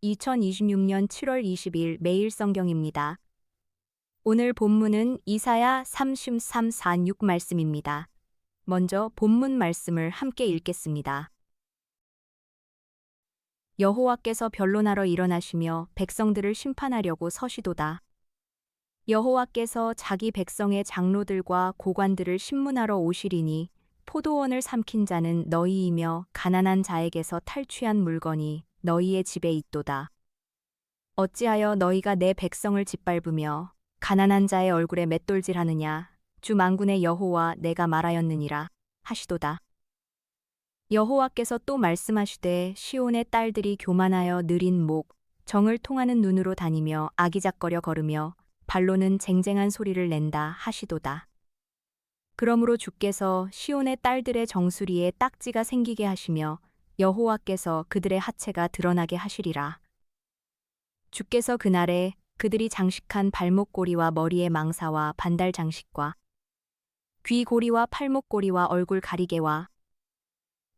2026년 7월 20일 매일 성경입니다. 오늘 본문은 이사야 33:4-6 말씀입니다. 먼저 본문 말씀을 함께 읽겠습니다. 여호와께서 변론하러 일어나시며 백성들을 심판하려고 서시도다. 여호와께서 자기 백성의 장로들과 고관들을 심문하러 오시리니 포도원을 삼킨 자는 너희이며 가난한 자에게서 탈취한 물건이 너희의 집에 있도다. 어찌하여 너희가 내 백성을 짓밟으며 가난한 자의 얼굴에 맷돌질하느냐. 주 만군의 여호와 내가 말하였느니라 하시도다. 여호와께서 또 말씀하시되 시온의 딸들이 교만하여 느린 목, 정을 통하는 눈으로 다니며 아기작거려 걸으며 발로는 쟁쟁한 소리를 낸다 하시도다. 그러므로 주께서 시온의 딸들의 정수리에 딱지가 생기게 하시며 여호와께서 그들의 하체가 드러나게 하시리라. 주께서 그날에 그들이 장식한 발목고리와 머리의 망사와 반달 장식과 귀고리와 팔목고리와 얼굴 가리개와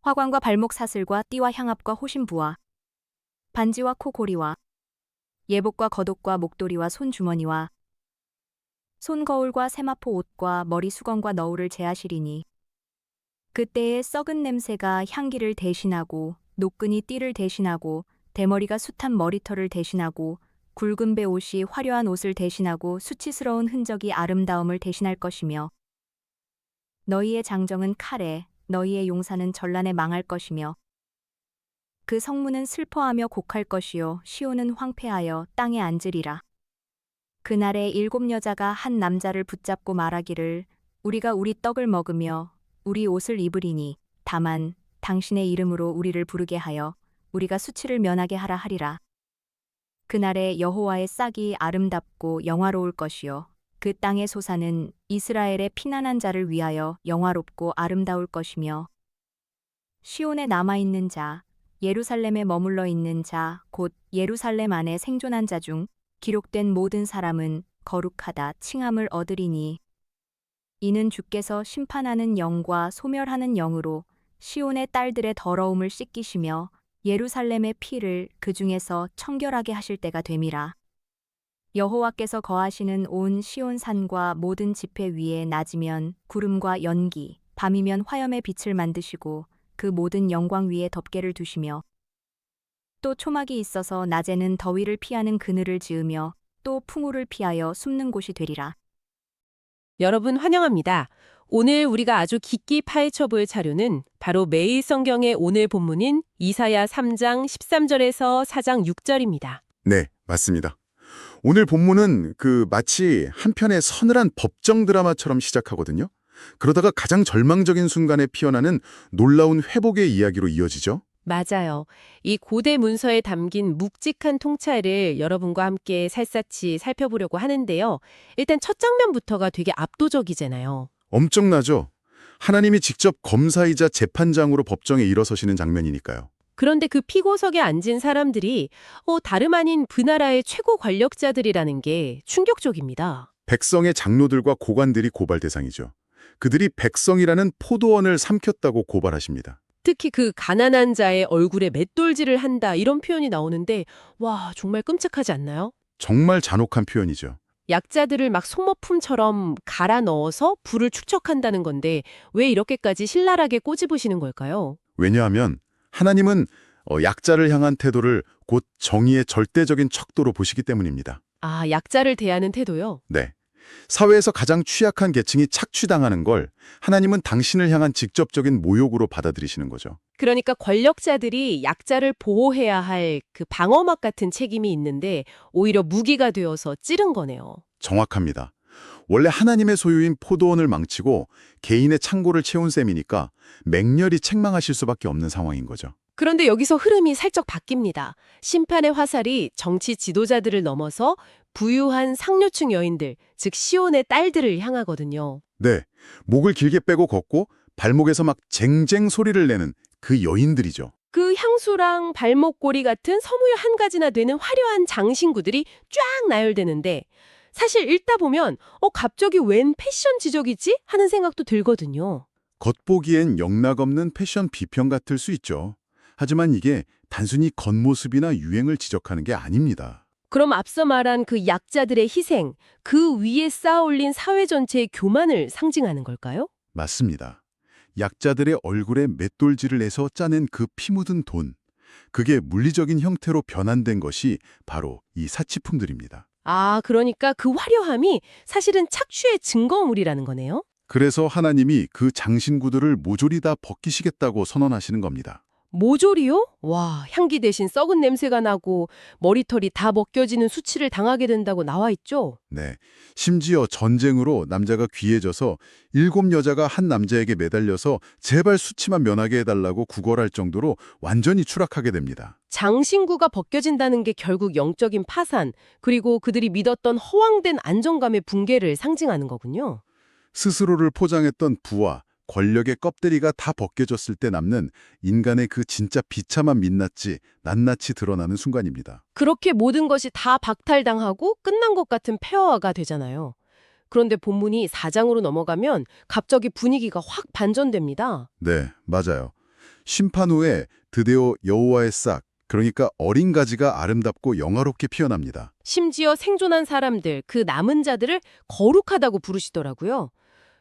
화관과 발목 사슬과 띠와 향압과 호심부와 반지와 코고리와 예복과 겉옷과 목도리와 손주머니와 손거울과 세마포 옷과 머리 수건과 너울을 제하시리니 그때에 썩은 냄새가 향기를 대신하고 노끈이 띠를 대신하고 대머리가 숱한 머리털을 대신하고 굵은 배 옷이 화려한 옷을 대신하고 수치스러운 흔적이 아름다움을 대신할 것이며 너희의 장정은 칼에 너희의 용사는 전란에 망할 것이며 그 성문은 슬퍼하며 곡할 것이요 시온은 황폐하여 땅에 앉으리라. 그날에 7 여자가 한 남자를 붙잡고 말하기를 우리가 우리 떡을 먹으며 우리 옷을 입으리니 다만 당신의 이름으로 우리를 부르게 하여 우리가 수치를 면하게 하라 하리라. 그날에 여호와의 싹이 아름답고 영화로울 것이요 그 땅의 소사는 이스라엘의 피난한 자를 위하여 영화롭고 아름다울 것이며 시온에 남아있는 자, 예루살렘에 머물러 있는 자, 곧 예루살렘 안에 생존한 자 중 기록된 모든 사람은 거룩하다 칭함을 얻으리니 이는 주께서 심판하는 영과 소멸하는 영으로 시온의 딸들의 더러움을 씻기시며 예루살렘의 피를 그 중에서 청결하게 하실 때가 됨이라. 여호와께서 거하시는 온 시온 산과 모든 지폐 위에 낮이면 구름과 연기, 밤이면 화염의 빛을 만드시고 그 모든 영광 위에 덮개를 두시며 또 초막이 있어서 낮에는 더위를 피하는 그늘을 지으며 또 풍우를 피하여 숨는 곳이 되리라. 여러분 환영합니다. 오늘 우리가 아주 깊이 파헤쳐 볼 자료는 바로 매일 성경의 오늘 본문인 이사야 3장 13절에서 4장 6절입니다. 네, 맞습니다. 오늘 본문은 마치 한 편의 서늘한 법정 드라마처럼 시작하거든요. 그러다가 가장 절망적인 순간에 피어나는 놀라운 회복의 이야기로 이어지죠. 맞아요. 이 고대 문서에 담긴 묵직한 통찰을 여러분과 함께 살샅이 살펴보려고 하는데요. 일단 첫 장면부터가 되게 압도적이잖아요. 엄청나죠? 하나님이 직접 검사이자 재판장으로 법정에 일어서시는 장면이니까요. 그런데 그 피고석에 앉은 사람들이 다름 아닌 그 나라의 최고 권력자들이라는 게 충격적입니다. 백성의 장로들과 고관들이 고발 대상이죠. 그들이 백성이라는 포도원을 삼켰다고 고발하십니다. 특히 그 가난한 자의 얼굴에 맷돌질을 한다 이런 표현이 나오는데 와 정말 끔찍하지 않나요? 정말 잔혹한 표현이죠. 약자들을 막 소모품처럼 갈아 넣어서 부를 축적한다는 건데 왜 이렇게까지 신랄하게 꼬집으시는 걸까요? 왜냐하면 하나님은 약자를 향한 태도를 곧 정의의 절대적인 척도로 보시기 때문입니다. 아, 약자를 대하는 태도요? 네. 사회에서 가장 취약한 계층이 착취당하는 걸 하나님은 당신을 향한 직접적인 모욕으로 받아들이시는 거죠. 그러니까 권력자들이 약자를 보호해야 할 그 방어막 같은 책임이 있는데 오히려 무기가 되어서 찌른 거네요. 정확합니다. 원래 하나님의 소유인 포도원을 망치고 개인의 창고를 채운 셈이니까 맹렬히 책망하실 수밖에 없는 상황인 거죠. 그런데 여기서 흐름이 살짝 바뀝니다. 심판의 화살이 정치 지도자들을 넘어서 부유한 상류층 여인들, 즉 시온의 딸들을 향하거든요. 네, 목을 길게 빼고 걷고 발목에서 막 쟁쟁 소리를 내는 그 여인들이죠. 그 향수랑 발목고리 같은 섬유 한 가지나 되는 화려한 장신구들이 쫙 나열되는데 사실 읽다 보면 갑자기 웬 패션 지적이지? 하는 생각도 들거든요. 겉보기엔 영락없는 패션 비평 같을 수 있죠. 하지만 이게 단순히 겉모습이나 유행을 지적하는 게 아닙니다. 그럼 앞서 말한 그 약자들의 희생, 그 위에 쌓아올린 사회 전체의 교만을 상징하는 걸까요? 맞습니다. 약자들의 얼굴에 맷돌질을 해서 짜낸 그 피 묻은 돈, 그게 물리적인 형태로 변환된 것이 바로 이 사치품들입니다. 아, 그러니까 그 화려함이 사실은 착취의 증거물이라는 거네요? 그래서 하나님이 그 장신구들을 모조리 다 벗기시겠다고 선언하시는 겁니다. 모조리요? 와, 향기 대신 썩은 냄새가 나고 머리털이 다 벗겨지는 수치를 당하게 된다고 나와 있죠? 네. 심지어 전쟁으로 남자가 귀해져서 7여자가 한 남자에게 매달려서 제발 수치만 면하게 해달라고 구걸할 정도로 완전히 추락하게 됩니다. 장신구가 벗겨진다는 게 결국 영적인 파산, 그리고 그들이 믿었던 허황된 안정감의 붕괴를 상징하는 거군요. 스스로를 포장했던 부와 권력의 껍데기가 다 벗겨졌을 때 남는 인간의 그 진짜 비참한 민낯이 낱낱이 드러나는 순간입니다. 그렇게 모든 것이 다 박탈당하고 끝난 것 같은 폐허가 되잖아요. 그런데 본문이 4장으로 넘어가면 갑자기 분위기가 확 반전됩니다. 네, 맞아요. 심판 후에 드디어 여호와의 싹, 그러니까 어린 가지가 아름답고 영화롭게 피어납니다. 심지어 생존한 사람들, 그 남은 자들을 거룩하다고 부르시더라고요.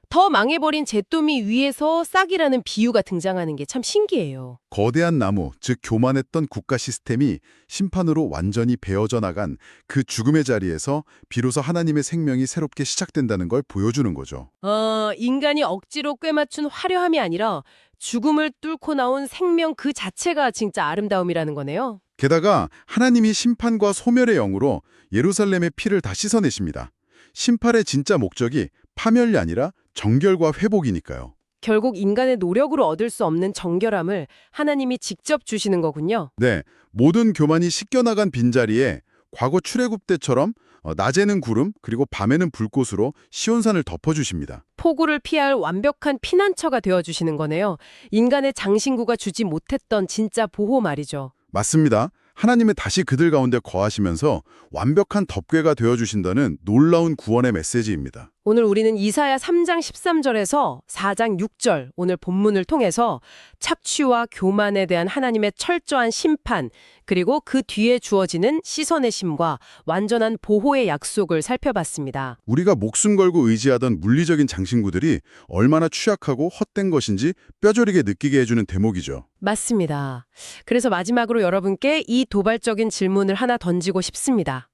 더 망해버린 잿더미 위에서 싹이라는 비유가 등장하는 게 참 신기해요. 거대한 나무, 즉 교만했던 국가 시스템이 심판으로 완전히 베어져 나간 그 죽음의 자리에서 비로소 하나님의 생명이 새롭게 시작된다는 걸 보여주는 거죠. 인간이 억지로 꿰맞춘 화려함이 아니라 죽음을 뚫고 나온 생명 그 자체가 진짜 아름다움이라는 거네요. 게다가 하나님이 심판과 소멸의 영으로 예루살렘의 피를 다 씻어내십니다. 심판의 진짜 목적이 파멸이 아니라 정결과 회복이니까요. 결국 인간의 노력으로 얻을 수 없는 정결함을 하나님이 직접 주시는 거군요. 네, 모든 교만이 씻겨나간 빈자리에 과거 출애굽 때처럼 낮에는 구름 그리고 밤에는 불꽃으로 시온산을 덮어주십니다. 폭우를 피할 완벽한 피난처가 되어주시는 거네요. 인간의 장신구가 주지 못했던 진짜 보호 말이죠. 맞습니다. 하나님은 다시 그들 가운데 거하시면서 완벽한 덮개가 되어주신다는 놀라운 구원의 메시지입니다. 오늘 우리는 이사야 3장 13절에서 4장 6절 오늘 본문을 통해서 착취와 교만에 대한 하나님의 철저한 심판 그리고 그 뒤에 주어지는 씻어내심과 완전한 보호의 약속을 살펴봤습니다. 우리가 목숨 걸고 의지하던 물리적인 장신구들이 얼마나 취약하고 헛된 것인지 뼈저리게 느끼게 해주는 대목이죠. 맞습니다. 그래서 마지막으로 여러분께 이 도발적인 질문을 하나 던지고 싶습니다.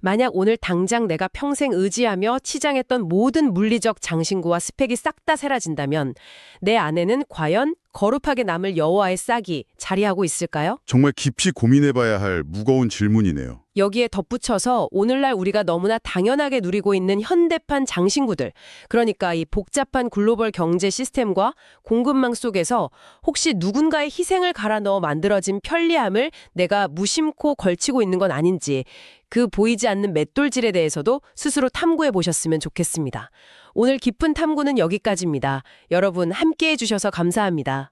만약 오늘 당장 내가 평생 의지하며 치장했던 모든 물리적 장신구와 스펙이 싹 다 사라진다면 내 안에는 과연 거룩하게 남을 여호와의 싹이 자리하고 있을까요? 정말 깊이 고민해봐야 할 무거운 질문이네요. 여기에 덧붙여서 오늘날 우리가 너무나 당연하게 누리고 있는 현대판 장신구들, 그러니까 이 복잡한 글로벌 경제 시스템과 공급망 속에서 혹시 누군가의 희생을 갈아 넣어 만들어진 편리함을 내가 무심코 걸치고 있는 건 아닌지 그 보이지 않는 맷돌질에 대해서도 스스로 탐구해 보셨으면 좋겠습니다. 오늘 깊은 탐구는 여기까지입니다. 여러분 함께해 주셔서 감사합니다.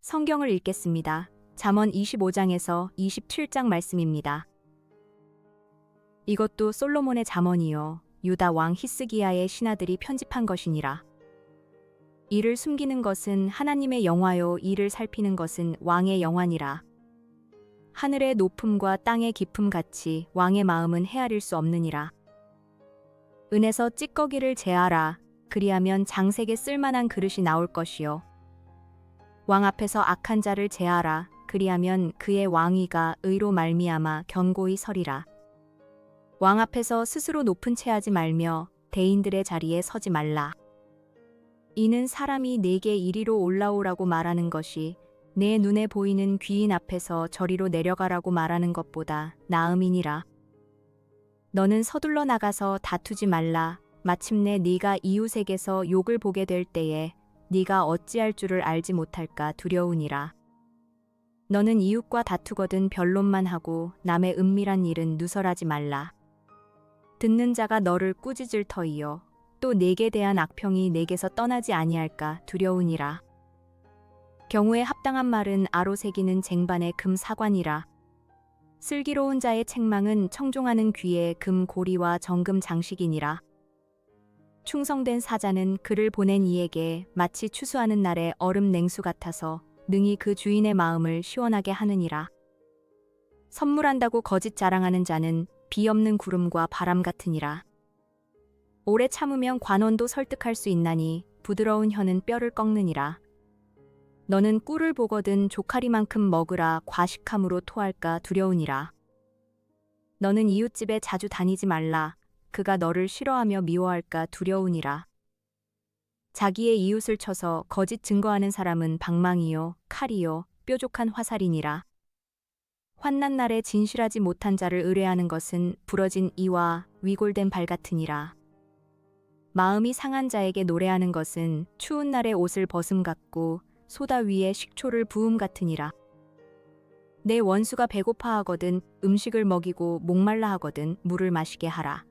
성경을 읽겠습니다. 잠언 25장에서 27장 말씀입니다. 이것도 솔로몬의 잠언이요 유다 왕 히스기야의 신하들이 편집한 것이니라. 이를 숨기는 것은 하나님의 영화요 이를 살피는 것은 왕의 영화니라. 하늘의 높음과 땅의 깊음 같이 왕의 마음은 헤아릴 수 없느니라. 은에서 찌꺼기를 제하라. 그리하면 장색에 쓸만한 그릇이 나올 것이요. 왕 앞에서 악한 자를 제하라. 그리하면 그의 왕위가 의로 말미암아 견고히 서리라. 왕 앞에서 스스로 높은 채하지 말며 대인들의 자리에 서지 말라. 이는 사람이 내게 이리로 올라오라고 말하는 것이 내 눈에 보이는 귀인 앞에서 저리로 내려가라고 말하는 것보다 나음이니라. 너는 서둘러 나가서 다투지 말라. 마침내 네가 이웃에게서 욕을 보게 될 때에 네가 어찌할 줄을 알지 못할까 두려우니라. 너는 이웃과 다투거든 변론만 하고 남의 은밀한 일은 누설하지 말라. 듣는 자가 너를 꾸짖을 터이요 또 내게 대한 악평이 내게서 떠나지 아니할까 두려우니라. 경우에 합당한 말은 아로 새기는 쟁반의 금 사관이라. 슬기로운 자의 책망은 청종하는 귀에 금 고리와 정금 장식이니라. 충성된 사자는 그를 보낸 이에게 마치 추수하는 날의 얼음 냉수 같아서 능히 그 주인의 마음을 시원하게 하느니라. 선물한다고 거짓 자랑하는 자는 비 없는 구름과 바람 같으니라. 오래 참으면 관원도 설득할 수 있나니 부드러운 혀는 뼈를 꺾느니라. 너는 꿀을 보거든 조카리만큼 먹으라 과식함으로 토할까 두려우니라. 너는 이웃집에 자주 다니지 말라. 그가 너를 싫어하며 미워할까 두려우니라. 자기의 이웃을 쳐서 거짓 증거하는 사람은 방망이요, 칼이요, 뾰족한 화살이니라. 환난 날에 진실하지 못한 자를 의뢰하는 것은 부러진 이와 위골된 발 같으니라. 마음이 상한 자에게 노래하는 것은 추운 날에 옷을 벗음 같고 소다 위에 식초를 부음 같으니라. 내 원수가 배고파하거든 음식을 먹이고 목말라 하거든 물을 마시게 하라.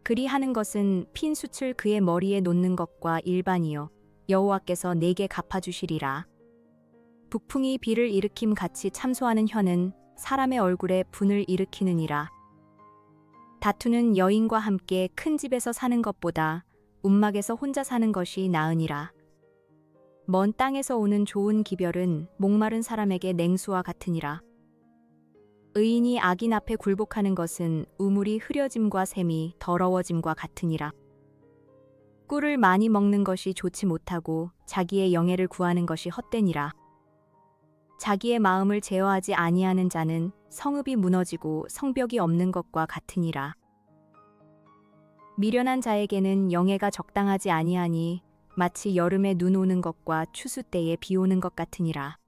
그리 하는 것은 핀 숯을 그의 머리에 놓는 것과 일반이요 여호와께서 내게 갚아주시리라. 북풍이 비를 일으킴 같이 참소하는 혀는 사람의 얼굴에 분을 일으키느니라. 다투는 여인과 함께 큰 집에서 사는 것보다 움막에서 혼자 사는 것이 나으니라. 먼 땅에서 오는 좋은 기별은 목마른 사람에게 냉수와 같으니라. 의인이 악인 앞에 굴복하는 것은 우물이 흐려짐과 샘이 더러워짐과 같으니라. 꿀을 많이 먹는 것이 좋지 못하고 자기의 영예를 구하는 것이 헛되니라. 자기의 마음을 제어하지 아니하는 자는 성읍이 무너지고 성벽이 없는 것과 같으니라. 미련한 자에게는 영예가 적당하지 아니하니 마치 여름에 눈 오는 것과 추수 때에 비 오는 것 같으니라.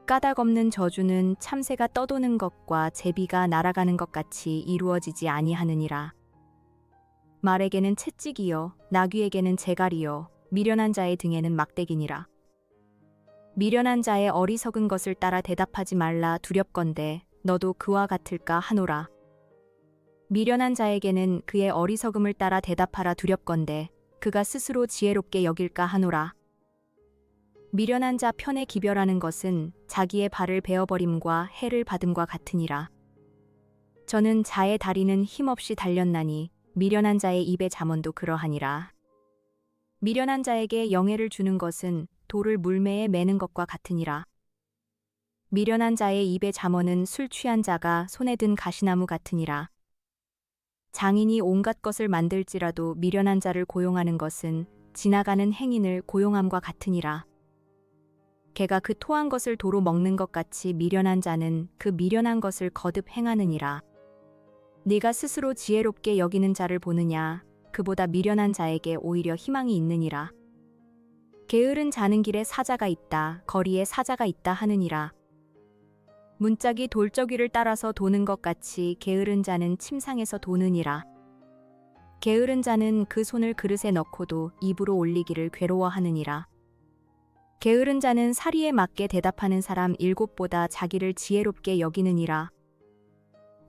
까닭 없는 저주는 참새가 떠도는 것과 제비가 날아가는 것 같이 이루어지지 아니하느니라. 말에게는 채찍이요 나귀에게는 재갈이요 미련한 자의 등에는 막대기니라. 미련한 자의 어리석은 것을 따라 대답하지 말라 두렵건대 너도 그와 같을까 하노라. 미련한 자에게는 그의 어리석음을 따라 대답하라 두렵건대 그가 스스로 지혜롭게 여길까 하노라. 미련한 자 편에 기별하는 것은 자기의 발을 베어버림과 해를 받음과 같으니라. 저는 자의 다리는 힘없이 달렸나니 미련한 자의 입의 잠언도 그러하니라. 미련한 자에게 영예를 주는 것은 돌을 물매에 매는 것과 같으니라. 미련한 자의 입의 잠언은 술 취한 자가 손에 든 가시나무 같으니라. 장인이 온갖 것을 만들지라도 미련한 자를 고용하는 것은 지나가는 행인을 고용함과 같으니라. 개가 그 토한 것을 도로 먹는 것 같이 미련한 자는 그 미련한 것을 거듭 행하느니라. 네가 스스로 지혜롭게 여기는 자를 보느냐 그보다 미련한 자에게 오히려 희망이 있느니라. 게으른 자는 길에 사자가 있다 거리에 사자가 있다 하느니라. 문짝이 돌저귀를 따라서 도는 것 같이 게으른 자는 침상에서 도느니라. 게으른 자는 그 손을 그릇에 넣고도 입으로 올리기를 괴로워하느니라. 게으른 자는 사리에 맞게 대답하는 사람 7보다 자기를 지혜롭게 여기느니라.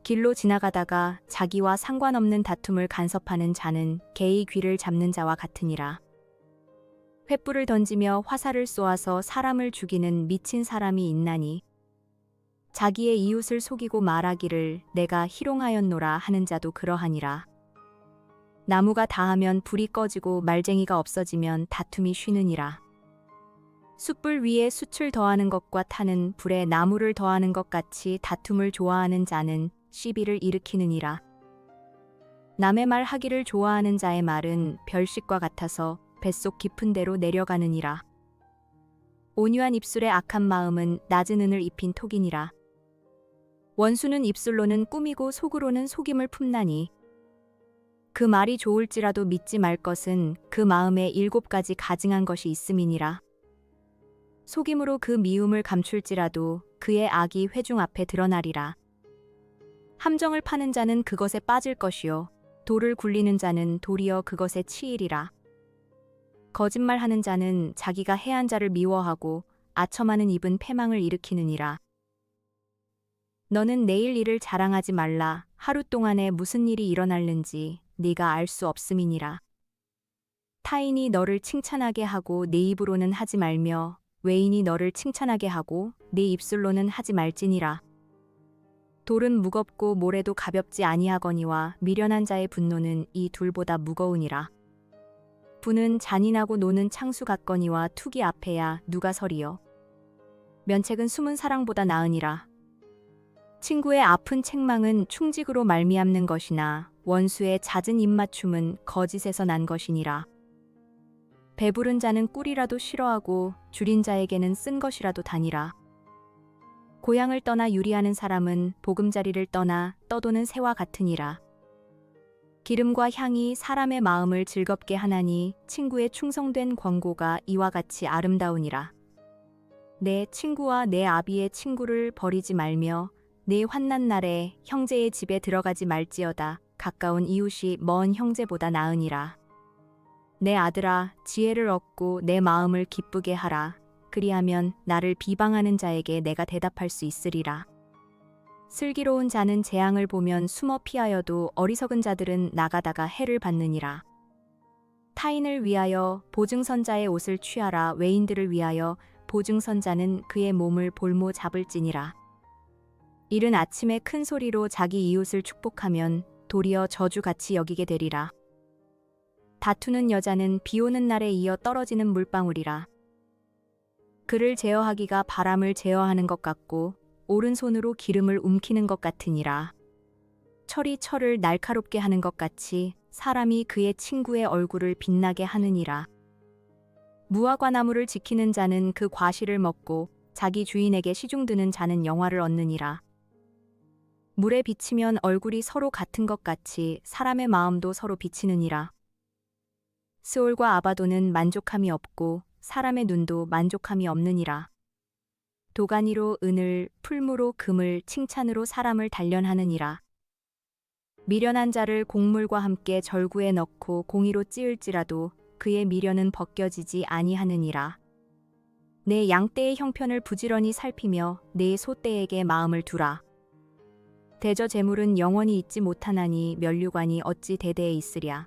길로 지나가다가 자기와 상관없는 다툼을 간섭하는 자는 개의 귀를 잡는 자와 같으니라. 횃불을 던지며 화살을 쏘아서 사람을 죽이는 미친 사람이 있나니 자기의 이웃을 속이고 말하기를 내가 희롱하였노라 하는 자도 그러하니라. 나무가 다하면 불이 꺼지고 말쟁이가 없어지면 다툼이 쉬느니라. 숯불 위에 숯을 더하는 것과 타는 불에 나무를 더하는 것 같이 다툼을 좋아하는 자는 시비를 일으키느니라. 남의 말 하기를 좋아하는 자의 말은 별식과 같아서 뱃속 깊은 데로 내려가느니라. 온유한 입술의 악한 마음은 낮은 은을 입힌 톡이니라. 원수는 입술로는 꾸미고 속으로는 속임을 품나니 그 말이 좋을지라도 믿지 말 것은 그 마음에 7가지 가증한 것이 있음이니라. 속임으로 그 미움을 감출지라도 그의 악이 회중 앞에 드러나리라. 함정을 파는 자는 그것에 빠질 것이요 돌을 굴리는 자는 도리어 그것에 치이리라. 거짓말하는 자는 자기가 해한 자를 미워하고 아첨하는 입은 패망을 일으키느니라. 너는 내일 일을 자랑하지 말라. 하루 동안에 무슨 일이 일어날는지 네가 알 수 없음이니라. 타인이 너를 칭찬하게 하고 내 입으로는 하지 말며 외인이 너를 칭찬하게 하고 네 입술로는 하지 말지니라. 돌은 무겁고 모래도 가볍지 아니하거니와 미련한 자의 분노는 이 둘보다 무거우니라. 분은 잔인하고 노는 창수 같거니와 투기 앞에야 누가 서리요. 면책은 숨은 사랑보다 나으니라. 친구의 아픈 책망은 충직으로 말미암는 것이나 원수의 잦은 입맞춤은 거짓에서 난 것이니라. 배부른 자는 꿀이라도 싫어하고 줄인 자에게는 쓴 것이라도 다니라. 고향을 떠나 유리하는 사람은 보금자리를 떠나 떠도는 새와 같으니라. 기름과 향이 사람의 마음을 즐겁게 하나니 친구의 충성된 권고가 이와 같이 아름다우니라. 내 친구와 내 아비의 친구를 버리지 말며 내 환난 날에 형제의 집에 들어가지 말지어다. 가까운 이웃이 먼 형제보다 나으니라. 내 아들아, 지혜를 얻고 내 마음을 기쁘게 하라. 그리하면 나를 비방하는 자에게 내가 대답할 수 있으리라. 슬기로운 자는 재앙을 보면 숨어 피하여도 어리석은 자들은 나가다가 해를 받느니라. 타인을 위하여 보증선자의 옷을 취하라. 외인들을 위하여 보증선자는 그의 몸을 볼모 잡을지니라. 이른 아침에 큰 소리로 자기 이웃을 축복하면 도리어 저주같이 여기게 되리라. 다투는 여자는 비 오는 날에 이어 떨어지는 물방울이라. 그를 제어하기가 바람을 제어하는 것 같고 오른손으로 기름을 움키는 것 같으니라. 철이 철을 날카롭게 하는 것 같이 사람이 그의 친구의 얼굴을 빛나게 하느니라. 무화과 나무를 지키는 자는 그 과실을 먹고 자기 주인에게 시중드는 자는 영화를 얻느니라. 물에 비치면 얼굴이 서로 같은 것 같이 사람의 마음도 서로 비치느니라. 스올과 아바도는 만족함이 없고 사람의 눈도 만족함이 없느니라. 도가니로 은을, 풀무로 금을, 칭찬으로 사람을 단련하느니라. 미련한 자를 곡물과 함께 절구에 넣고 공의로 찌을지라도 그의 미련은 벗겨지지 아니하느니라. 내 양떼의 형편을 부지런히 살피며 내 소떼에게 마음을 두라. 대저 재물은 영원히 있지 못하나니 면류관이 어찌 대대에 있으랴.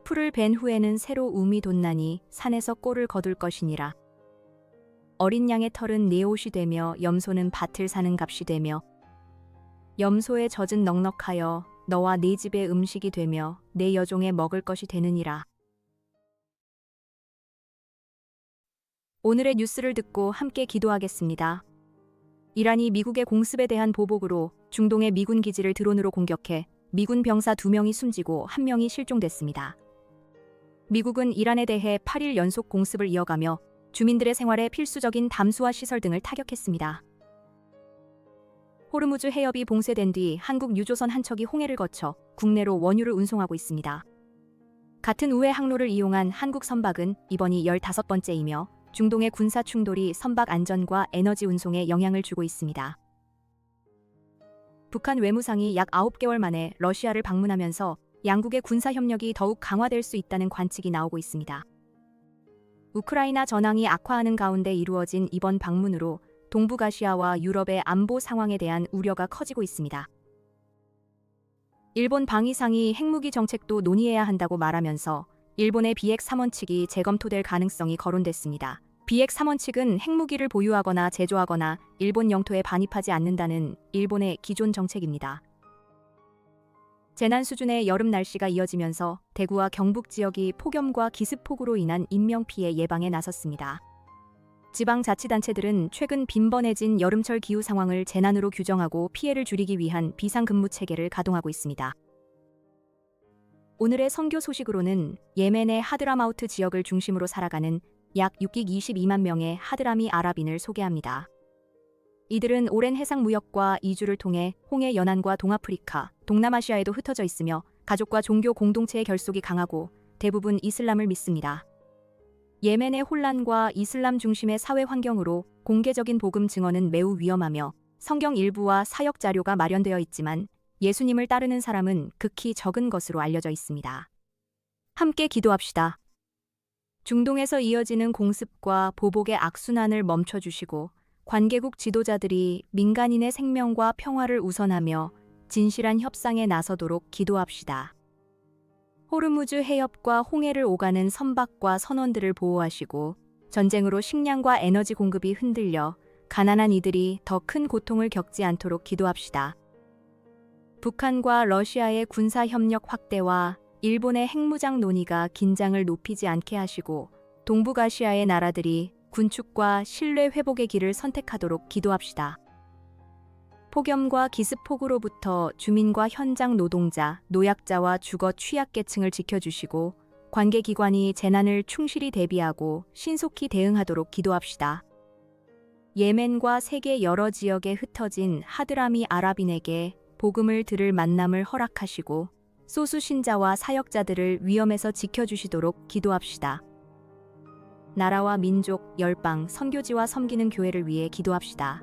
풀을 벤 후에는 새로 움이 돋나니 산에서 꼴을 거둘 것이니라. 어린 양의 털은 네 옷이 되며 염소는 밭을 사는 값이 되며 염소의 젖은 넉넉하여 너와 네 집의 음식이 되며 내 여종의 먹을 것이 되느니라. 오늘의 뉴스를 듣고 함께 기도하겠습니다. 이란이 미국의 공습에 대한 보복으로 중동의 미군 기지를 드론으로 공격해 미군 병사 2명이 숨지고 1명이 실종됐습니다. 미국은 이란에 대해 8일 연속 공습을 이어가며 주민들의 생활에 필수적인 담수화 시설 등을 타격했습니다. 호르무즈 해협이 봉쇄된 뒤 한국 유조선 한 척이 홍해를 거쳐 국내로 원유를 운송하고 있습니다. 같은 우회 항로를 이용한 한국 선박은 이번이 15번째이며 중동의 군사 충돌이 선박 안전과 에너지 운송에 영향을 주고 있습니다. 북한 외무상이 약 9개월 만에 러시아를 방문하면서 양국의 군사 협력이 더욱 강화될 수 있다는 관측이 나오고 있습니다. 우크라이나 전황이 악화하는 가운데 이루어진 이번 방문으로 동북아시아와 유럽의 안보 상황에 대한 우려가 커지고 있습니다. 일본 방위상이 핵무기 정책도 논의해야 한다고 말하면서 일본의 비핵 3원칙이 재검토될 가능성이 거론됐습니다. 비핵 3원칙은 핵무기를 보유하거나 제조하거나 일본 영토에 반입하지 않는다는 일본의 기존 정책입니다. 재난 수준의 여름 날씨가 이어지면서 대구와 경북 지역이 폭염과 기습폭우로 인한 인명피해 예방에 나섰습니다. 지방자치단체들은 최근 빈번해진 여름철 기후 상황을 재난으로 규정하고 피해를 줄이기 위한 비상근무 체계를 가동하고 있습니다. 오늘의 선교 소식으로는 예멘의 하드라마우트 지역을 중심으로 살아가는 약 6억 22만 명의 하드라미 아랍인을 소개합니다. 이들은 오랜 해상 무역과 이주를 통해 홍해 연안과 동아프리카, 동남아시아에도 흩어져 있으며 가족과 종교 공동체의 결속이 강하고 대부분 이슬람을 믿습니다. 예멘의 혼란과 이슬람 중심의 사회 환경으로 공개적인 복음 증언은 매우 위험하며 성경 일부와 사역 자료가 마련되어 있지만 예수님을 따르는 사람은 극히 적은 것으로 알려져 있습니다. 함께 기도합시다. 중동에서 이어지는 공습과 보복의 악순환을 멈춰주시고 관계국 지도자들이 민간인의 생명과 평화를 우선하며 진실한 협상에 나서도록 기도합시다. 호르무즈 해협과 홍해를 오가는 선박과 선원들을 보호하시고 전쟁으로 식량과 에너지 공급이 흔들려 가난한 이들이 더 큰 고통을 겪지 않도록 기도합시다. 북한과 러시아의 군사협력 확대와 일본의 핵무장 논의가 긴장을 높이지 않게 하시고 동북아시아의 나라들이 군축과 신뢰 회복의 길을 선택하도록 기도합시다. 폭염과 기습폭우로부터 주민과 현장 노동자, 노약자와 주거 취약계층을 지켜주시고 관계기관이 재난을 충실히 대비하고 신속히 대응하도록 기도합시다. 예멘과 세계 여러 지역에 흩어진 하드라미 아랍인에게 복음을 들을 만남을 허락하시고 소수 신자와 사역자들을 위험에서 지켜주시도록 기도합시다. 나라와 민족, 열방, 선교지와 섬기는 교회를 위해 기도합시다.